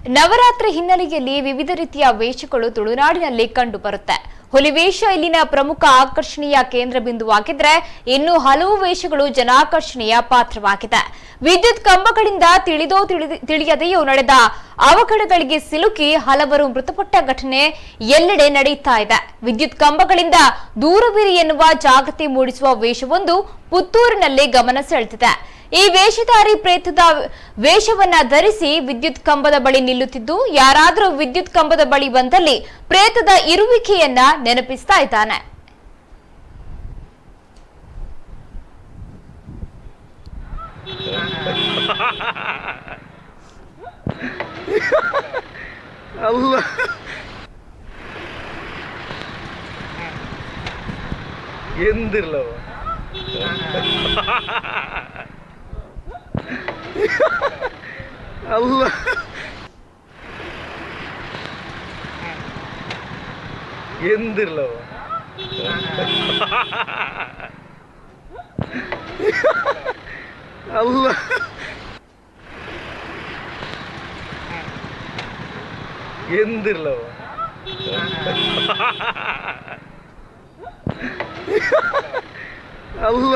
ನವರಾತ್ರಿ ಹಿನ್ನೆಲೆಯಲ್ಲಿ ವಿವಿಧ ರೀತಿಯ ವೇಷಗಳು ತುಳುನಾಡಿನಲ್ಲಿ ಕಂಡುಬರುತ್ತೆ. ಹುಲಿವೇಷ ಇಲ್ಲಿನ ಪ್ರಮುಖ ಆಕರ್ಷಣೆಯ ಕೇಂದ್ರ ಬಿಂದುವಾಗಿದ್ರೆ, ಇನ್ನು ಹಲವು ವೇಷಗಳು ಜನಾಕರ್ಷಣೆಯ ಪಾತ್ರವಾಗಿದೆ. ವಿದ್ಯುತ್ ಕಂಬಗಳಿಂದ ತಿಳಿಯದೆಯೂ ನಡೆದ ಅವಘಡಗಳಿಗೆ ಸಿಲುಕಿ ಹಲವರು ಮೃತಪಟ್ಟ ಘಟನೆ ಎಲ್ಲೆಡೆ ನಡೆಯುತ್ತಾ ಇದೆ. ವಿದ್ಯುತ್ ಕಂಬಗಳಿಂದ ದೂರವಿರಿ ಎನ್ನುವ ಜಾಗೃತಿ ಮೂಡಿಸುವ ವೇಷವೊಂದು ಪುತ್ತೂರಿನಲ್ಲಿ ಗಮನ ಸೆಳೆದಿದೆ. ಈ ವೇಷಧಾರಿ ಪ್ರೇತದ ವೇಷವನ್ನ ಧರಿಸಿ ವಿದ್ಯುತ್ ಕಂಬದ ಬಳಿ ನಿಲ್ಲುತ್ತಿದ್ದು, ಯಾರಾದರೂ ವಿದ್ಯುತ್ ಕಂಬದ ಬಳಿ ಬಂದಲ್ಲಿ ಪ್ರೇತದ ಇರುವಿಕೆಯನ್ನ ನೆನಪಿಸ್ತಾ ಇದ್ದಾನೆ. ಎಂದಿರ್ಲವ ಅಲ್ಲ ಎಂದಿರ್ಲವ ಅಲ್ಲ ಎಂದಿರ್ಲವ ಅಲ್ಲ